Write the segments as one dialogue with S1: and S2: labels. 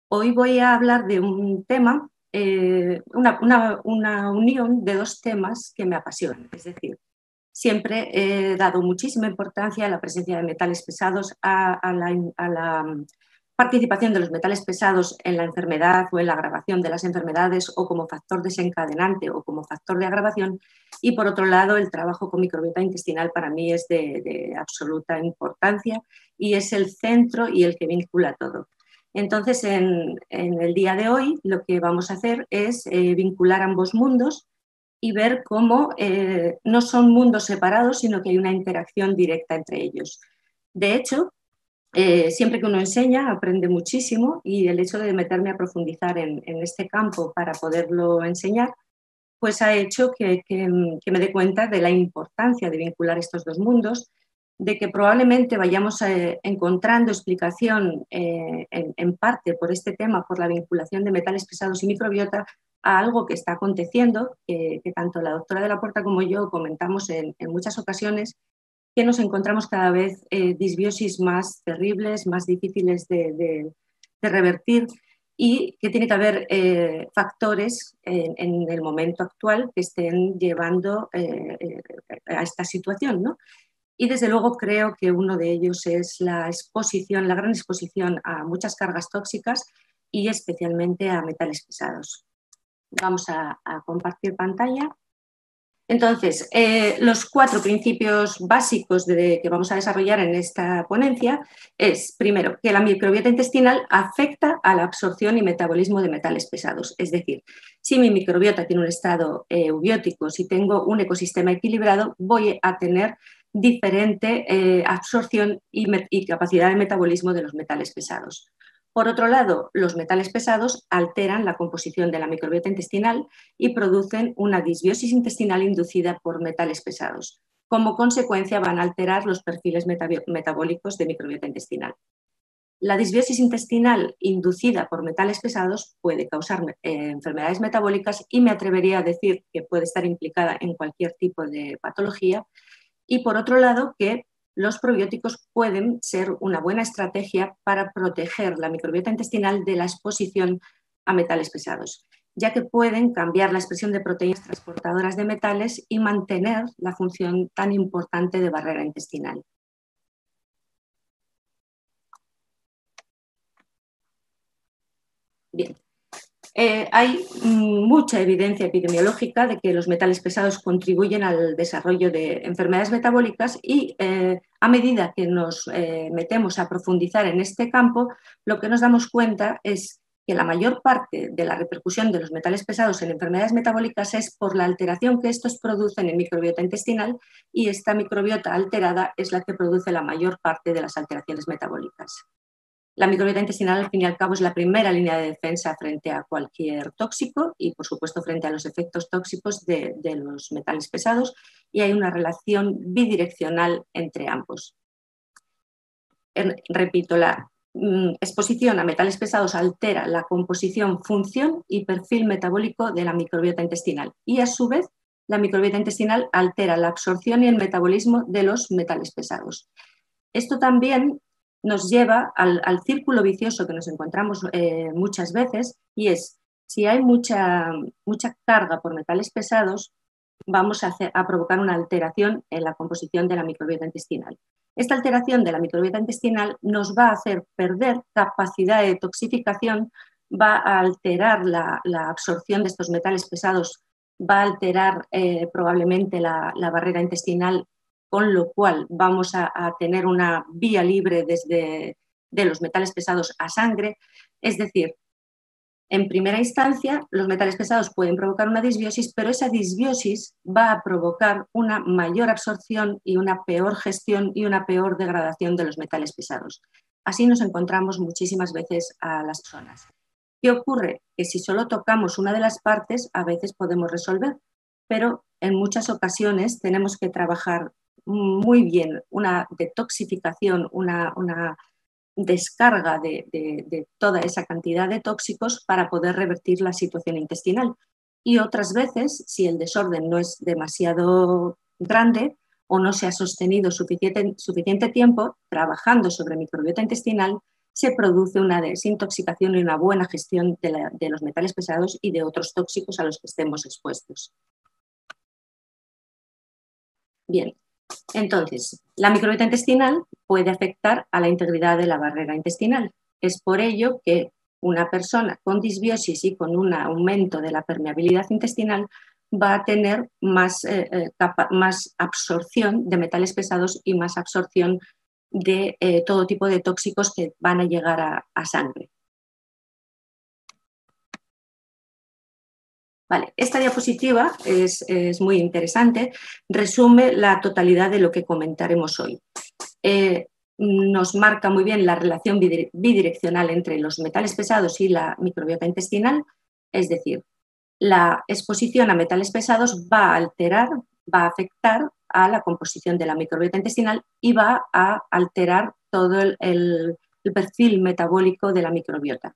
S1: Hoy voy a hablar de un tema, una unión de dos temas que me apasionan. Es decir, siempre he dado muchísima importancia a la presencia de metales pesados, a la participación de los metales pesados en la enfermedad o en la agravación de las enfermedades o como factor desencadenante o como factor de agravación. Y por otro lado, el trabajo con microbiota intestinal para mí es de absoluta importancia y es el centro y el que vincula todo. Entonces, en el día de hoy lo que vamos a hacer es vincular ambos mundos y ver cómo no son mundos separados, sino que hay una interacción directa entre ellos. De hecho, siempre que uno enseña, aprende muchísimo y el hecho de meterme a profundizar en este campo para poderlo enseñar, pues ha hecho que me dé cuenta de la importancia de vincular estos dos mundos, de que probablemente vayamos encontrando explicación en parte por este tema, por la vinculación de metales pesados y microbiota, a algo que está aconteciendo, que tanto la doctora de la Puerta como yo comentamos en muchas ocasiones, que nos encontramos cada vez disbiosis más terribles, más difíciles de revertir y que tiene que haber factores en el momento actual que estén llevando a esta situación, ¿no? Y desde luego creo que uno de ellos es la exposición, la gran exposición a muchas cargas tóxicas y especialmente a metales pesados. Vamos a compartir pantalla. Entonces, los 4 principios básicos que vamos a desarrollar en esta ponencia es, primero, que la microbiota intestinal afecta a la absorción y metabolismo de metales pesados. Es decir, si mi microbiota tiene un estado eubiótico, si tengo un ecosistema equilibrado, voy a tener diferente absorción y capacidad de metabolismo de los metales pesados. Por otro lado, los metales pesados alteran la composición de la microbiota intestinal y producen una disbiosis intestinal inducida por metales pesados. Como consecuencia, van a alterar los perfiles metabólicos de microbiota intestinal. La disbiosis intestinal inducida por metales pesados puede causar enfermedades metabólicas y me atrevería a decir que puede estar implicada en cualquier tipo de patología. Y por otro lado, que los probióticos pueden ser una buena estrategia para proteger la microbiota intestinal de la exposición a metales pesados, ya que pueden cambiar la expresión de proteínas transportadoras de metales y mantener la función tan importante de barrera intestinal. Bien. Hay mucha evidencia epidemiológica de que los metales pesados contribuyen al desarrollo de enfermedades metabólicas y a medida que nos metemos a profundizar en este campo, lo que nos damos cuenta es que la mayor parte de la repercusión de los metales pesados en enfermedades metabólicas es por la alteración que estos producen en microbiota intestinal y esta microbiota alterada es la que produce la mayor parte de las alteraciones metabólicas. La microbiota intestinal, al fin y al cabo, es la primera línea de defensa frente a cualquier tóxico y, por supuesto, frente a los efectos tóxicos de los metales pesados, y hay una relación bidireccional entre ambos. Repito, la exposición a metales pesados altera la composición, función y perfil metabólico de la microbiota intestinal y, a su vez, la microbiota intestinal altera la absorción y el metabolismo de los metales pesados. Esto también nos lleva al círculo vicioso que nos encontramos muchas veces, y es, si hay mucha carga por metales pesados, vamos a provocar una alteración en la composición de la microbiota intestinal. Esta alteración de la microbiota intestinal nos va a hacer perder capacidad de detoxificación, va a alterar la absorción de estos metales pesados, va a alterar probablemente la barrera intestinal, con lo cual vamos a tener una vía libre desde de los metales pesados a sangre. Es decir, en primera instancia, los metales pesados pueden provocar una disbiosis, pero esa disbiosis va a provocar una mayor absorción y una peor gestión y una peor degradación de los metales pesados. Así nos encontramos muchísimas veces a las personas. ¿Qué ocurre? Que si solo tocamos una de las partes, a veces podemos resolver, pero en muchas ocasiones tenemos que trabajar muy bien una detoxificación, una descarga de toda esa cantidad de tóxicos para poder revertir la situación intestinal. Y otras veces, si el desorden no es demasiado grande o no se ha sostenido suficiente tiempo trabajando sobre microbiota intestinal, se produce una desintoxicación y una buena gestión de los metales pesados y de otros tóxicos a los que estemos expuestos. Bien, entonces, la microbiota intestinal puede afectar a la integridad de la barrera intestinal. Es por ello que una persona con disbiosis y con un aumento de la permeabilidad intestinal va a tener más absorción de metales pesados y más absorción de todo tipo de tóxicos que van a llegar a sangre. Vale, esta diapositiva es muy interesante, resume la totalidad de lo que comentaremos hoy. Nos marca muy bien la relación bidireccional entre los metales pesados y la microbiota intestinal, es decir, la exposición a metales pesados va a alterar, va a afectar a la composición de la microbiota intestinal y va a alterar todo el perfil metabólico de la microbiota.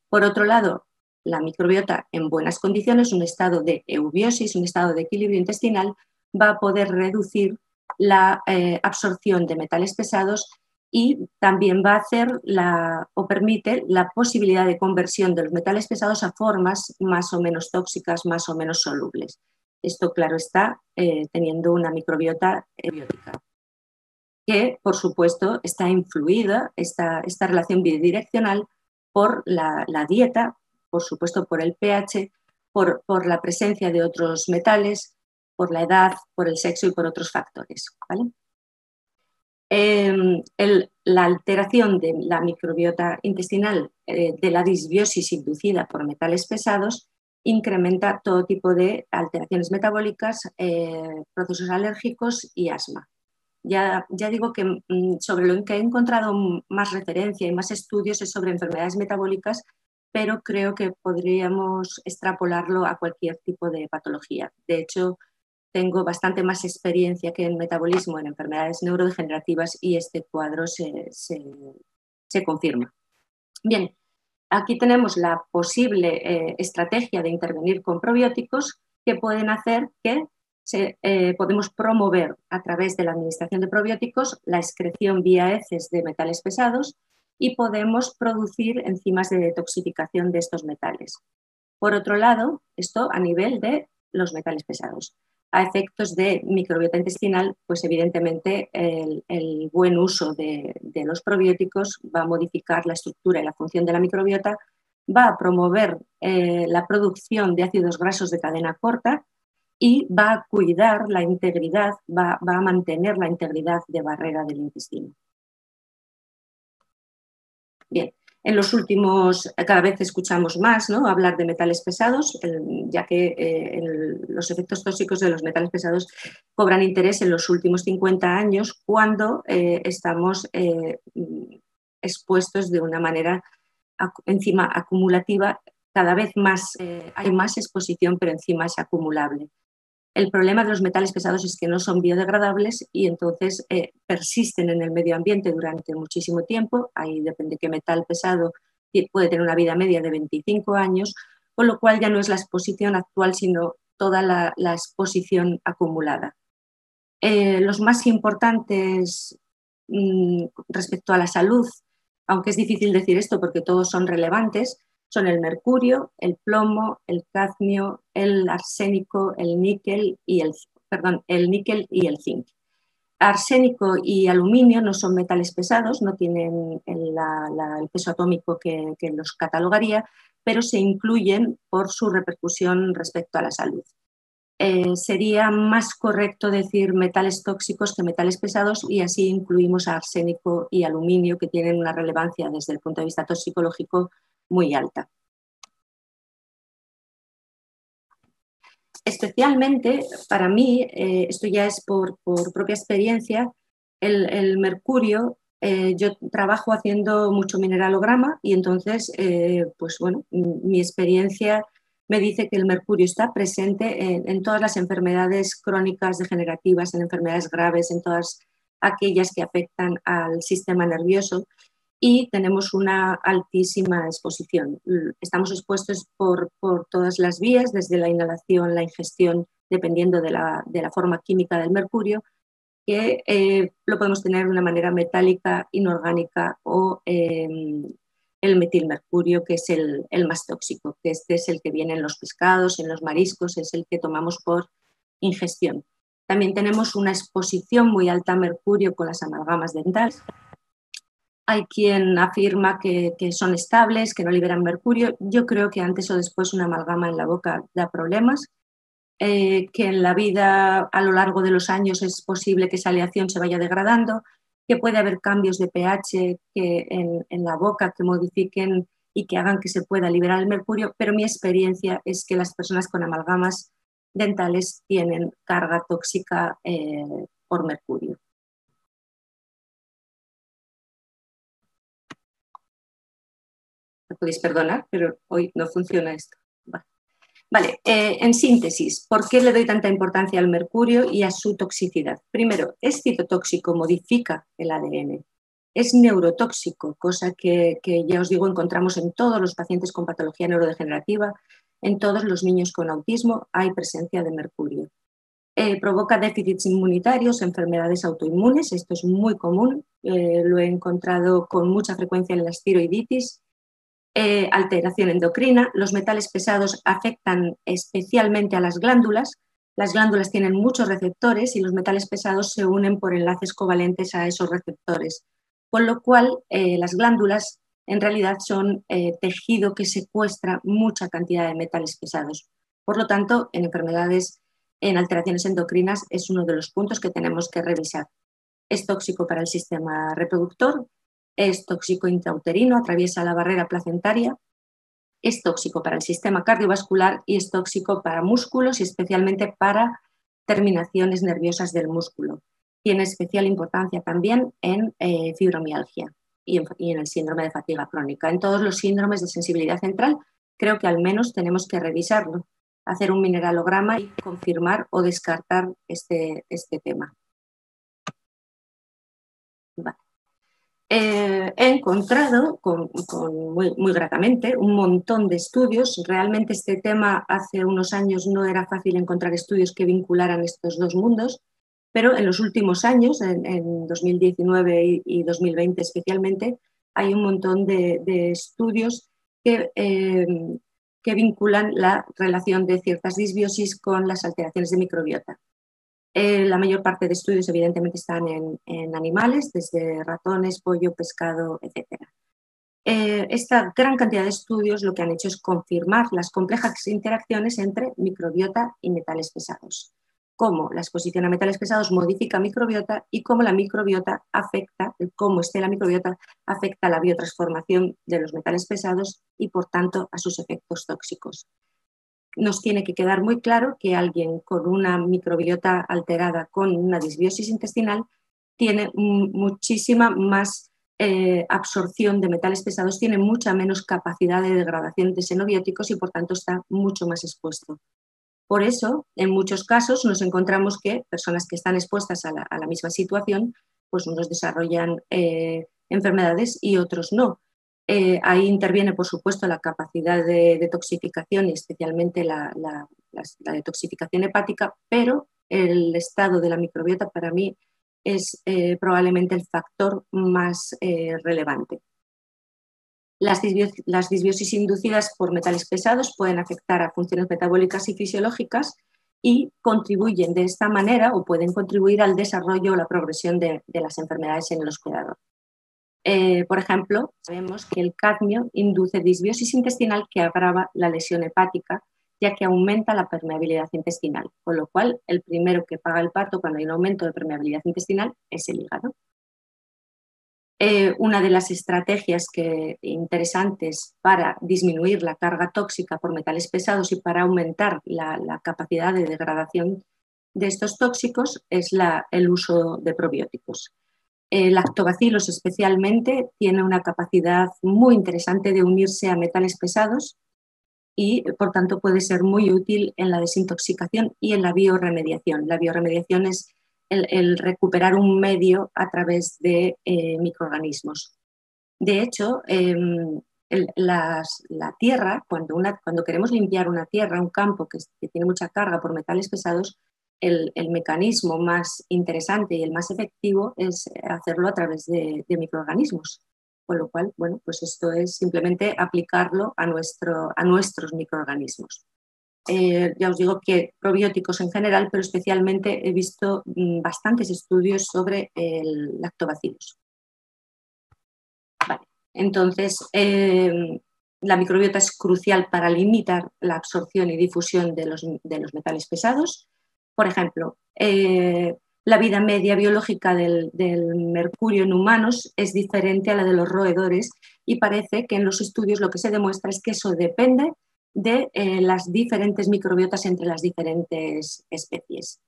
S1: Por otro lado, la microbiota en buenas condiciones, un estado de eubiosis, un estado de equilibrio intestinal, va a poder reducir la absorción de metales pesados y también va a hacer o permite la posibilidad de conversión de los metales pesados a formas más o menos tóxicas, más o menos solubles. Esto, claro está, teniendo una microbiota ebiótica, que, por supuesto, está influida, esta relación bidireccional, por la dieta, por supuesto por el pH, por la presencia de otros metales, por la edad, por el sexo y por otros factores, ¿vale? La alteración de la microbiota intestinal de la disbiosis inducida por metales pesados incrementa todo tipo de alteraciones metabólicas, procesos alérgicos y asma. Ya digo que sobre lo que he encontrado más referencia y más estudios es sobre enfermedades metabólicas, pero creo que podríamos extrapolarlo a cualquier tipo de patología. De hecho, tengo bastante más experiencia que en metabolismo en enfermedades neurodegenerativas y este cuadro se confirma. Bien, aquí tenemos la posible estrategia de intervenir con probióticos que pueden hacer que podemos promover a través de la administración de probióticos la excreción vía heces de metales pesados y podemos producir enzimas de detoxificación de estos metales. Por otro lado, esto a nivel de los metales pesados. A efectos de microbiota intestinal, pues evidentemente el buen uso de los probióticos va a modificar la estructura y la función de la microbiota, va a promover la producción de ácidos grasos de cadena corta y va a cuidar la integridad, va a mantener la integridad de barrera del intestino. Bien, en los últimos, cada vez escuchamos más, ¿no?, hablar de metales pesados, ya que los efectos tóxicos de los metales pesados cobran interés en los últimos 50 años cuando estamos expuestos de una manera encima acumulativa, cada vez más hay más exposición, pero encima es acumulable. El problema de los metales pesados es que no son biodegradables y entonces persisten en el medio ambiente durante muchísimo tiempo. Ahí depende qué metal pesado puede tener una vida media de 25 años, con lo cual ya no es la exposición actual, sino toda la exposición acumulada. Los más importantes respecto a la salud, aunque es difícil decir esto porque todos son relevantes, son el mercurio, el plomo, el cadmio, el arsénico, el níquel y el zinc. Arsénico y aluminio no son metales pesados, no tienen el peso atómico que los catalogaría, pero se incluyen por su repercusión respecto a la salud. Sería más correcto decir metales tóxicos que metales pesados y así incluimos a arsénico y aluminio, que tienen una relevancia desde el punto de vista toxicológico muy alta. Especialmente para mí, esto ya es por propia experiencia, el mercurio, yo trabajo haciendo mucho mineralograma y entonces, pues bueno, mi experiencia me dice que el mercurio está presente en todas las enfermedades crónicas degenerativas, en enfermedades graves, en todas aquellas que afectan al sistema nervioso y tenemos una altísima exposición. Estamos expuestos por todas las vías, desde la inhalación, la ingestión, dependiendo de la forma química del mercurio, que lo podemos tener de una manera metálica, inorgánica o el metilmercurio, que es el más tóxico, que este es el que viene en los pescados, en los mariscos, es el que tomamos por ingestión. También tenemos una exposición muy alta a mercurio con las amalgamas dentales. Hay quien afirma que son estables, que no liberan mercurio. Yo creo que antes o después una amalgama en la boca da problemas, que en la vida a lo largo de los años es posible que esa aleación se vaya degradando, que puede haber cambios de pH en la boca que modifiquen y que hagan que se pueda liberar el mercurio, pero mi experiencia es que las personas con amalgamas dentales tienen carga tóxica por mercurio. Me podéis perdonar, pero hoy no funciona esto. Vale, en síntesis, ¿por qué le doy tanta importancia al mercurio y a su toxicidad? Primero, es citotóxico, modifica el ADN. Es neurotóxico, cosa que ya os digo, encontramos en todos los pacientes con patología neurodegenerativa, en todos los niños con autismo hay presencia de mercurio. Provoca déficits inmunitarios, enfermedades autoinmunes, esto es muy común, lo he encontrado con mucha frecuencia en las tiroiditis, alteración endocrina. Los metales pesados afectan especialmente a las glándulas. Las glándulas tienen muchos receptores y los metales pesados se unen por enlaces covalentes a esos receptores, con lo cual las glándulas en realidad son tejido que secuestra mucha cantidad de metales pesados. Por lo tanto, en enfermedades, en alteraciones endocrinas, es uno de los puntos que tenemos que revisar. Es tóxico para el sistema reproductor, es tóxico intrauterino, atraviesa la barrera placentaria, es tóxico para el sistema cardiovascular y es tóxico para músculos y especialmente para terminaciones nerviosas del músculo. Tiene especial importancia también en fibromialgia y en el síndrome de fatiga crónica. En todos los síndromes de sensibilidad central creo que al menos tenemos que revisarlo, hacer un mineralograma y confirmar o descartar este tema. Vale. He encontrado muy gratamente un montón de estudios. Realmente este tema hace unos años no era fácil encontrar estudios que vincularan estos dos mundos, pero en los últimos años, en 2019 y 2020 especialmente, hay un montón de estudios que vinculan la relación de ciertas disbiosis con las alteraciones de microbiota. La mayor parte de estudios evidentemente están en animales, desde ratones, pollo, pescado, etc. Esta gran cantidad de estudios lo que han hecho es confirmar las complejas interacciones entre microbiota y metales pesados, cómo la exposición a metales pesados modifica microbiota y cómo la microbiota afecta, cómo esté la microbiota afecta a la biotransformación de los metales pesados y por tanto a sus efectos tóxicos. Nos tiene que quedar muy claro que alguien con una microbiota alterada, con una disbiosis intestinal, tiene muchísima más absorción de metales pesados, tiene mucha menos capacidad de degradación de xenobióticos y por tanto está mucho más expuesto. Por eso, en muchos casos nos encontramos que personas que están expuestas a la misma situación, pues unos desarrollan enfermedades y otros no. Ahí interviene, por supuesto, la capacidad de detoxificación y especialmente la detoxificación hepática, pero el estado de la microbiota para mí es probablemente el factor más relevante. Las disbiosis inducidas por metales pesados pueden afectar a funciones metabólicas y fisiológicas y contribuyen de esta manera o pueden contribuir al desarrollo o la progresión de las enfermedades en el hospedador. Por ejemplo, sabemos que el cadmio induce disbiosis intestinal que agrava la lesión hepática, ya que aumenta la permeabilidad intestinal, con lo cual el primero que paga el pato cuando hay un aumento de permeabilidad intestinal es el hígado. Una de las estrategias interesantes para disminuir la carga tóxica por metales pesados y para aumentar la capacidad de degradación de estos tóxicos es el uso de probióticos. Lactobacillus especialmente tiene una capacidad muy interesante de unirse a metales pesados y por tanto puede ser muy útil en la desintoxicación y en la bioremediación. La bioremediación es el recuperar un medio a través de microorganismos. De hecho, la tierra, cuando queremos limpiar una tierra, un campo que tiene mucha carga por metales pesados, el mecanismo más interesante y el más efectivo es hacerlo a través de microorganismos. Con lo cual, bueno, pues esto es simplemente aplicarlo a nuestros microorganismos. Ya os digo que probióticos en general, pero especialmente he visto bastantes estudios sobre el lactobacillus. Vale. Entonces, la microbiota es crucial para limitar la absorción y difusión de los metales pesados. Por ejemplo, la vida media biológica del mercurio en humanos es diferente a la de los roedores y parece que en los estudios lo que se demuestra es que eso depende de las diferentes microbiotas entre las diferentes especies.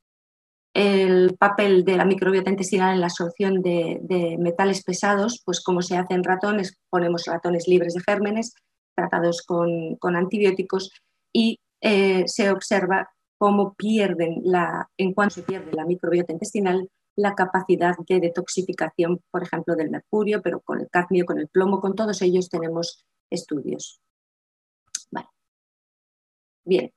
S1: El papel de la microbiota intestinal en la absorción de metales pesados, pues como se hace en ratones, ponemos ratones libres de gérmenes, tratados con antibióticos y se observa cómo pierden, en cuanto se pierde la microbiota intestinal, la capacidad de detoxificación, por ejemplo, del mercurio, pero con el cadmio, con el plomo, con todos ellos tenemos estudios. Vale. Bien,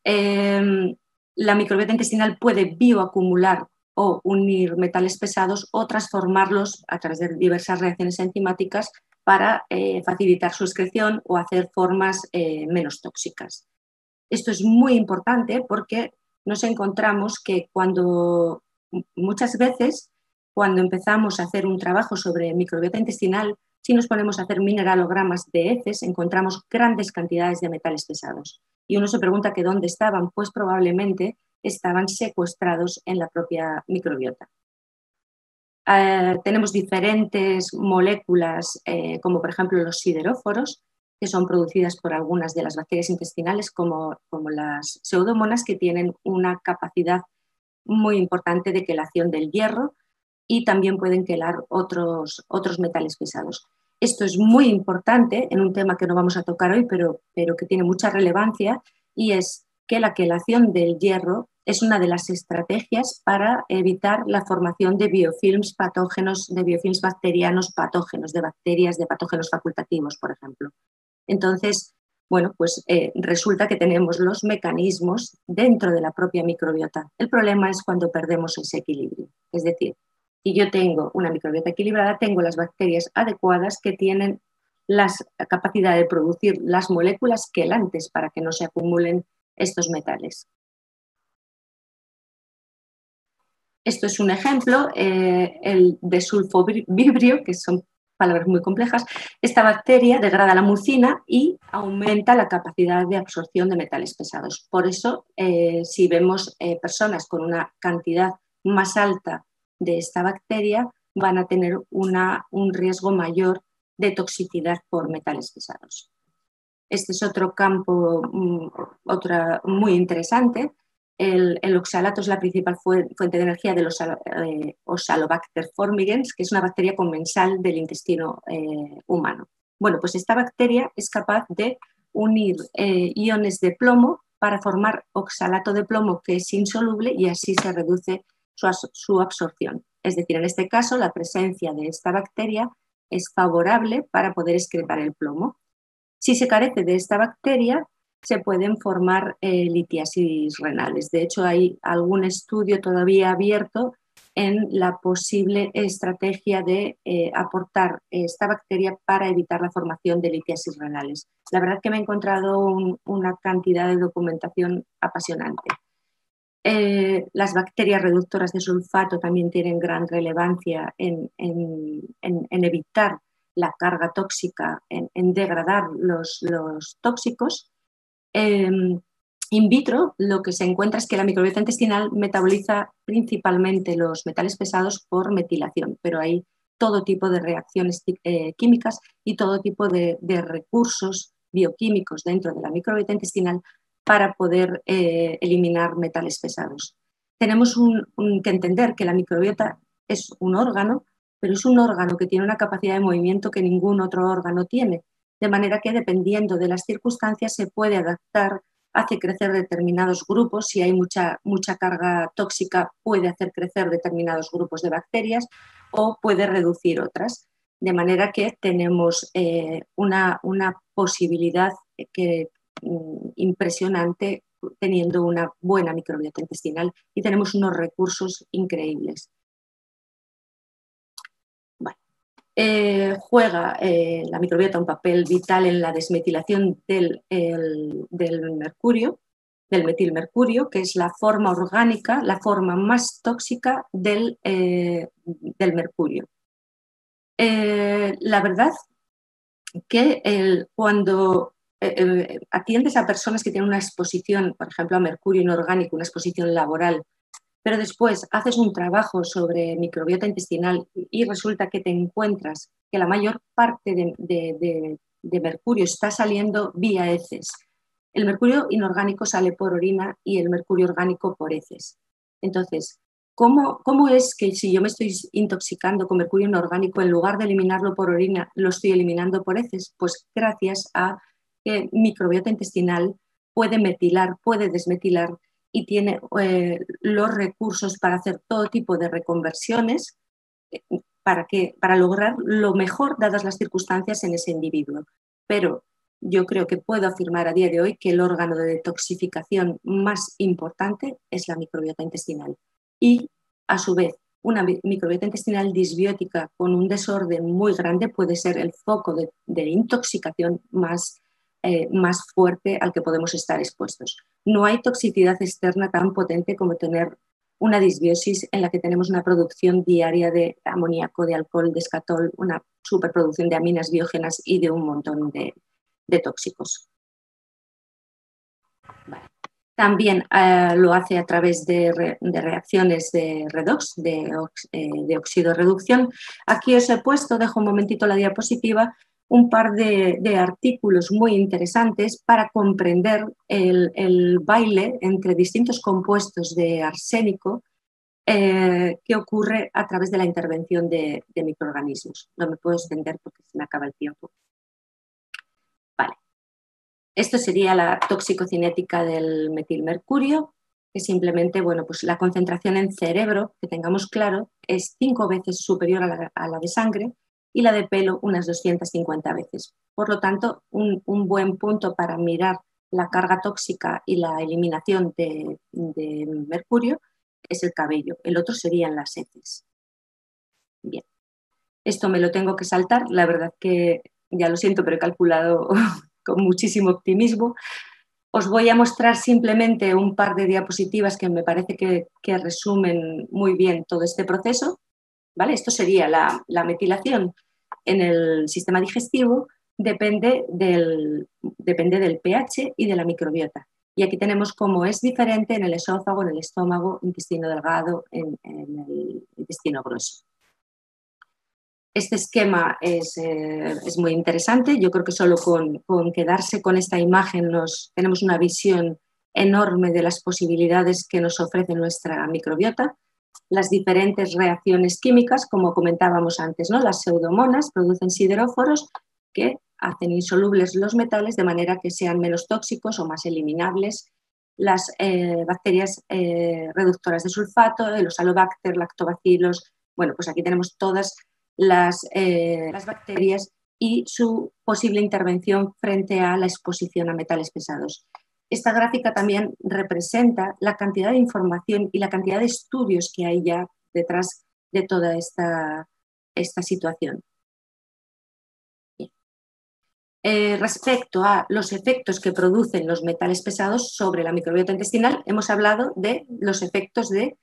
S1: la microbiota intestinal puede bioacumular o unir metales pesados o transformarlos a través de diversas reacciones enzimáticas para facilitar su excreción o hacer formas menos tóxicas. Esto es muy importante porque nos encontramos que muchas veces cuando empezamos a hacer un trabajo sobre microbiota intestinal, si nos ponemos a hacer mineralogramas de heces, encontramos grandes cantidades de metales pesados. Y uno se pregunta que dónde estaban, pues probablemente estaban secuestrados en la propia microbiota. Tenemos diferentes moléculas, como por ejemplo los sideróforos, que son producidas por algunas de las bacterias intestinales, como las pseudomonas, que tienen una capacidad muy importante de quelación del hierro y también pueden quelar otros metales pesados. Esto es muy importante en un tema que no vamos a tocar hoy, pero que tiene mucha relevancia, y es que la quelación del hierro es una de las estrategias para evitar la formación de biofilms patógenos, de biofilms bacterianos patógenos, de bacterias, de patógenos facultativos, por ejemplo. Entonces, bueno, pues resulta que tenemos los mecanismos dentro de la propia microbiota. El problema es cuando perdemos ese equilibrio. Es decir, si yo tengo una microbiota equilibrada, tengo las bacterias adecuadas que tienen la capacidad de producir las moléculas quelantes para que no se acumulen estos metales. Esto es un ejemplo, el desulfovibrio, que son palabras muy complejas. Esta bacteria degrada la mucina y aumenta la capacidad de absorción de metales pesados. Por eso, si vemos personas con una cantidad más alta de esta bacteria, van a tener un riesgo mayor de toxicidad por metales pesados. Este es otro campo muy interesante. El oxalato es la principal fuente de energía de los Oxalobacter formigens, que es una bacteria comensal del intestino humano. Bueno, pues esta bacteria es capaz de unir iones de plomo para formar oxalato de plomo, que es insoluble, y así se reduce su absorción. Es decir, en este caso, la presencia de esta bacteria es favorable para poder excretar el plomo. Si se carece de esta bacteria, se pueden formar litiasis renales. De hecho, hay algún estudio todavía abierto en la posible estrategia de aportar esta bacteria para evitar la formación de litiasis renales. La verdad que me he encontrado una cantidad de documentación apasionante. Las bacterias reductoras de sulfato también tienen gran relevancia en evitar la carga tóxica, en degradar los tóxicos. In vitro, lo que se encuentra es que la microbiota intestinal metaboliza principalmente los metales pesados por metilación, pero hay todo tipo de reacciones químicas y todo tipo de recursos bioquímicos dentro de la microbiota intestinal para poder eliminar metales pesados. Tenemos que entender que la microbiota es un órgano, pero es un órgano que tiene una capacidad de movimiento que ningún otro órgano tiene, de manera que dependiendo de las circunstancias se puede adaptar, hace crecer determinados grupos. Si hay mucha carga tóxica, puede hacer crecer determinados grupos de bacterias o puede reducir otras, de manera que tenemos una posibilidad impresionante teniendo una buena microbiota intestinal y tenemos unos recursos increíbles. Juega la microbiota un papel vital en la desmetilación del mercurio, del metilmercurio, que es la forma orgánica, la forma más tóxica del mercurio. La verdad que cuando atiendes a personas que tienen una exposición, por ejemplo, a mercurio inorgánico, una exposición laboral, pero después haces un trabajo sobre microbiota intestinal y resulta que te encuentras que la mayor parte de mercurio está saliendo vía heces. El mercurio inorgánico sale por orina y el mercurio orgánico por heces. Entonces, ¿cómo es que si yo me estoy intoxicando con mercurio inorgánico, en lugar de eliminarlo por orina, lo estoy eliminando por heces? Pues gracias a que microbiota intestinal puede metilar, puede desmetilar y tiene los recursos para hacer todo tipo de reconversiones para lograr lo mejor dadas las circunstancias en ese individuo. Pero yo creo que puedo afirmar a día de hoy que el órgano de detoxificación más importante es la microbiota intestinal. Y, a su vez, una microbiota intestinal disbiótica con un desorden muy grande puede ser el foco de intoxicación más fuerte al que podemos estar expuestos. No hay toxicidad externa tan potente como tener una disbiosis en la que tenemos una producción diaria de amoníaco, de alcohol, de escatol, una superproducción de aminas biógenas y de un montón de tóxicos. Vale. También lo hace a través de reacciones de redox, de oxidorreducción. Aquí os he puesto, dejo un momentito la diapositiva, un par de artículos muy interesantes para comprender el baile entre distintos compuestos de arsénico que ocurre a través de la intervención de microorganismos. No me puedo extender porque se me acaba el tiempo. Vale. Esto sería la toxicocinética del metilmercurio, que simplemente, bueno, pues la concentración en cerebro, que tengamos claro, es 5 veces superior a la de sangre y la de pelo unas 250 veces. Por lo tanto, un buen punto para mirar la carga tóxica y la eliminación de mercurio es el cabello. El otro serían las heces. Bien. Esto me lo tengo que saltar. La verdad que, ya lo siento, pero he calculado con muchísimo optimismo. Os voy a mostrar simplemente un par de diapositivas que me parece que resumen muy bien todo este proceso. ¿Vale? Esto sería la metilación en el sistema digestivo, depende del pH y de la microbiota. Y aquí tenemos cómo es diferente en el esófago, en el estómago, intestino delgado, en el intestino grueso. Este esquema es muy interesante. Yo creo que solo con quedarse con esta imagen tenemos una visión enorme de las posibilidades que nos ofrece nuestra microbiota. Las diferentes reacciones químicas, como comentábamos antes, ¿no? Las pseudomonas producen sideróforos que hacen insolubles los metales de manera que sean menos tóxicos o más eliminables. Las bacterias reductoras de sulfato, los alobacter, lactobacilos. Bueno, pues aquí tenemos todas las bacterias y su posible intervención frente a la exposición a metales pesados. Esta gráfica también representa la cantidad de información y la cantidad de estudios que hay ya detrás de toda esta situación. Respecto a los efectos que producen los metales pesados sobre la microbiota intestinal, hemos hablado de los efectos de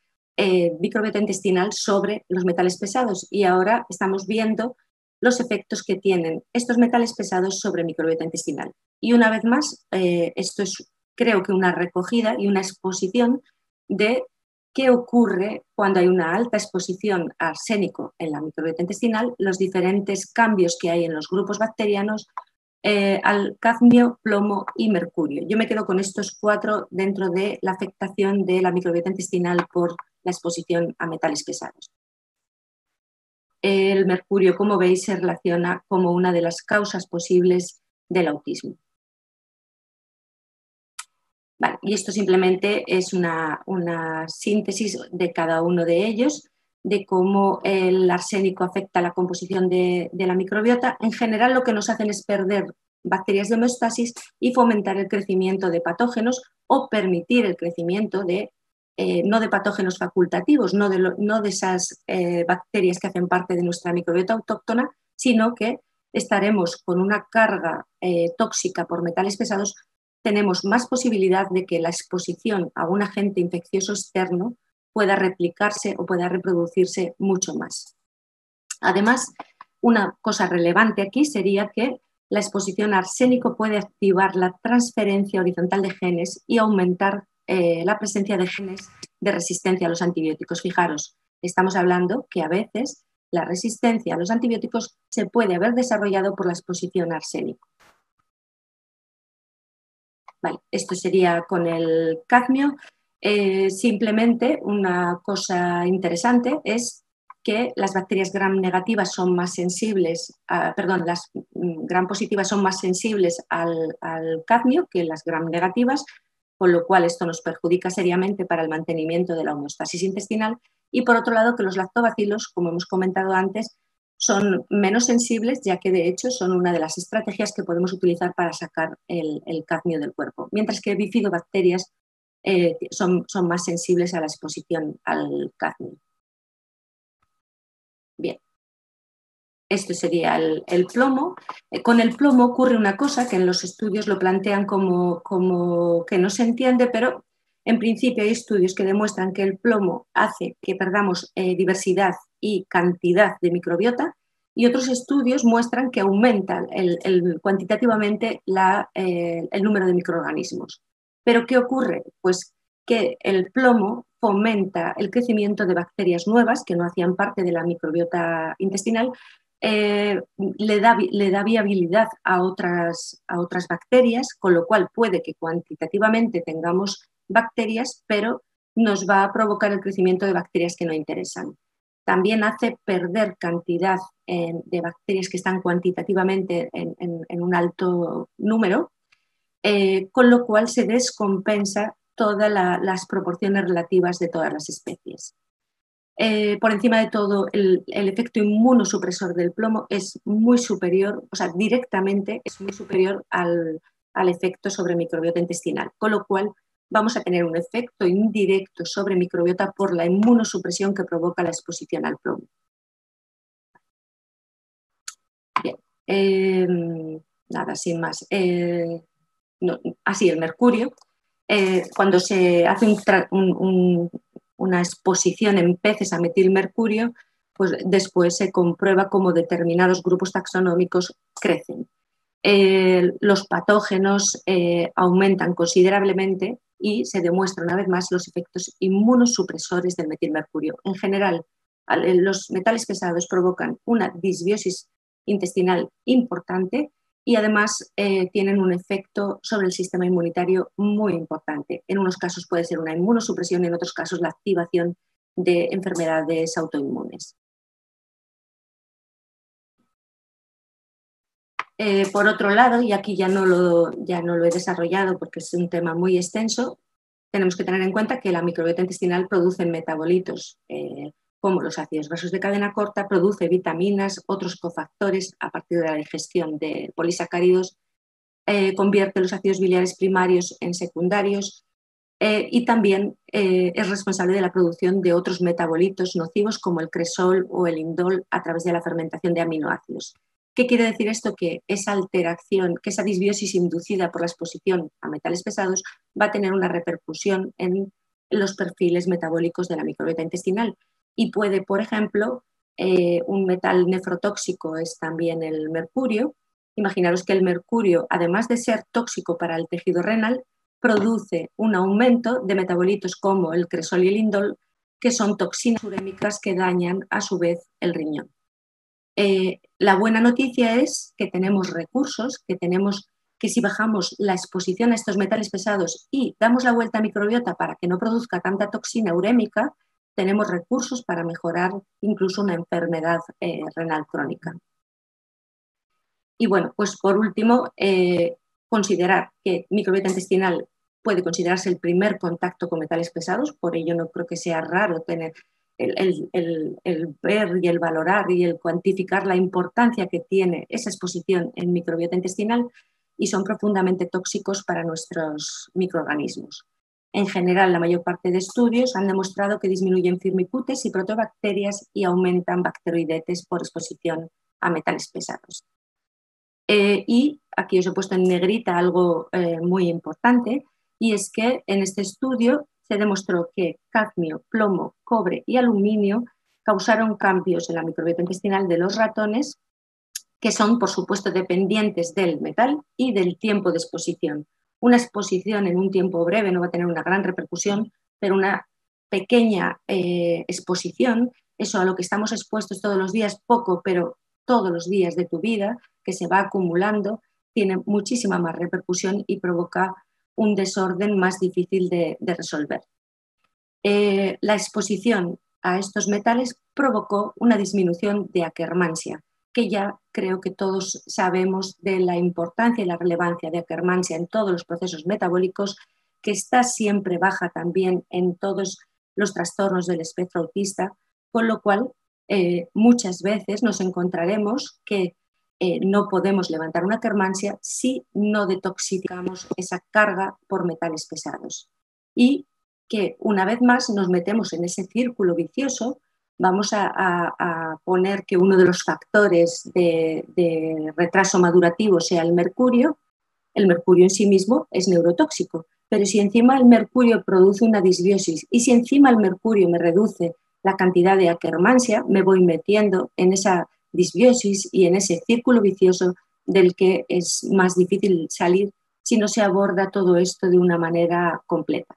S1: microbiota intestinal sobre los metales pesados y ahora estamos viendo los efectos que tienen estos metales pesados sobre microbiota intestinal. Y una vez más, esto es, creo que, una recogida y una exposición de qué ocurre cuando hay una alta exposición a arsénico en la microbiota intestinal, los diferentes cambios que hay en los grupos bacterianos al cadmio, plomo y mercurio. Yo me quedo con estos 4 dentro de la afectación de la microbiota intestinal por la exposición a metales pesados. El mercurio, como veis, se relaciona como una de las causas posibles del autismo. Vale, y esto simplemente es una síntesis de cada uno de ellos, de cómo el arsénico afecta la composición de la microbiota. En general, lo que nos hacen es perder bacterias de homeostasis y fomentar el crecimiento de patógenos o permitir el crecimiento de, no de patógenos facultativos, no de esas bacterias que hacen parte de nuestra microbiota autóctona, sino que estaremos con una carga tóxica por metales pesados, tenemos más posibilidad de que la exposición a un agente infeccioso externo pueda replicarse o pueda reproducirse mucho más. Además, una cosa relevante aquí sería que la exposición a arsénico puede activar la transferencia horizontal de genes y aumentar la presencia de genes de resistencia a los antibióticos. Fijaros, estamos hablando que a veces la resistencia a los antibióticos se puede haber desarrollado por la exposición a arsénico. Vale, esto sería con el cadmio. Simplemente una cosa interesante es que las bacterias gram negativas son más sensibles, las gram positivas son más sensibles al cadmio que las gram negativas, con lo cual esto nos perjudica seriamente para el mantenimiento de la homeostasis intestinal. Y por otro lado, que los lactobacilos, como hemos comentado antes, son menos sensibles, ya que de hecho son una de las estrategias que podemos utilizar para sacar el cadmio del cuerpo, mientras que bifidobacterias son más sensibles a la exposición al cadmio. Bien, esto sería el plomo. Con el plomo ocurre una cosa que en los estudios lo plantean como que no se entiende, pero en principio hay estudios que demuestran que el plomo hace que perdamos diversidad y cantidad de microbiota, y otros estudios muestran que aumenta cuantitativamente el número de microorganismos. ¿Pero qué ocurre? Pues que el plomo fomenta el crecimiento de bacterias nuevas que no hacían parte de la microbiota intestinal, le da viabilidad a otras bacterias, con lo cual puede que cuantitativamente tengamos bacterias, pero nos va a provocar el crecimiento de bacterias que no interesan. También hace perder cantidad de bacterias que están cuantitativamente en un alto número, con lo cual se descompensa todas las proporciones relativas de todas las especies. Por encima de todo, el efecto inmunosupresor del plomo es muy superior, o sea, directamente es muy superior al efecto sobre microbiota intestinal, con lo cual vamos a tener un efecto indirecto sobre microbiota por la inmunosupresión que provoca la exposición al plomo. Bien, nada, sin más. Así, el mercurio, cuando se hace una exposición en peces a metilmercurio, pues después se comprueba cómo determinados grupos taxonómicos crecen. Los patógenos aumentan considerablemente y se demuestra una vez más los efectos inmunosupresores del metilmercurio. En general, los metales pesados provocan una disbiosis intestinal importante y además tienen un efecto sobre el sistema inmunitario muy importante. En unos casos puede ser una inmunosupresión y en otros casos la activación de enfermedades autoinmunes. Por otro lado, y aquí ya no lo he desarrollado porque es un tema muy extenso, tenemos que tener en cuenta que la microbiota intestinal produce metabolitos como los ácidos grasos de cadena corta, produce vitaminas, otros cofactores a partir de la digestión de polisacáridos, convierte los ácidos biliares primarios en secundarios y también es responsable de la producción de otros metabolitos nocivos como el cresol o el indol a través de la fermentación de aminoácidos. ¿Qué quiere decir esto? Que esa alteración, que esa disbiosis inducida por la exposición a metales pesados va a tener una repercusión en los perfiles metabólicos de la microbiota intestinal y puede, por ejemplo, un metal nefrotóxico es también el mercurio. Imaginaros que el mercurio, además de ser tóxico para el tejido renal, produce un aumento de metabolitos como el cresol y el indol, que son toxinas urémicas que dañan a su vez el riñón. La buena noticia es que tenemos recursos, que si bajamos la exposición a estos metales pesados y damos la vuelta a microbiota para que no produzca tanta toxina urémica, tenemos recursos para mejorar incluso una enfermedad renal crónica. Y bueno, pues por último, considerar que microbiota intestinal puede considerarse el primer contacto con metales pesados, por ello no creo que sea raro tener el ver y el valorar y el cuantificar la importancia que tiene esa exposición en microbiota intestinal, y son profundamente tóxicos para nuestros microorganismos. En general, la mayor parte de estudios han demostrado que disminuyen firmicutes y protobacterias y aumentan bacteroidetes por exposición a metales pesados. Y aquí os he puesto en negrita algo muy importante, y es que en este estudio se demostró que cadmio, plomo, cobre y aluminio causaron cambios en la microbiota intestinal de los ratones, que son, por supuesto, dependientes del metal y del tiempo de exposición. Una exposición en un tiempo breve no va a tener una gran repercusión, pero una pequeña exposición, eso a lo que estamos expuestos todos los días, poco, pero todos los días de tu vida, que se va acumulando, tiene muchísima más repercusión y provoca un desorden más difícil de resolver. La exposición a estos metales provocó una disminución de Akkermansia, que ya creo que todos sabemos de la importancia y la relevancia de Akkermansia en todos los procesos metabólicos, que está siempre baja también en todos los trastornos del espectro autista, con lo cual muchas veces nos encontraremos que no podemos levantar una Akkermansia si no detoxificamos esa carga por metales pesados. Y que una vez más nos metemos en ese círculo vicioso. Vamos a poner que uno de los factores de retraso madurativo sea el mercurio. El mercurio en sí mismo es neurotóxico, pero si encima el mercurio produce una disbiosis y si encima el mercurio me reduce la cantidad de Akkermansia, me voy metiendo en esa disbiosis y en ese círculo vicioso del que es más difícil salir si no se aborda todo esto de una manera completa.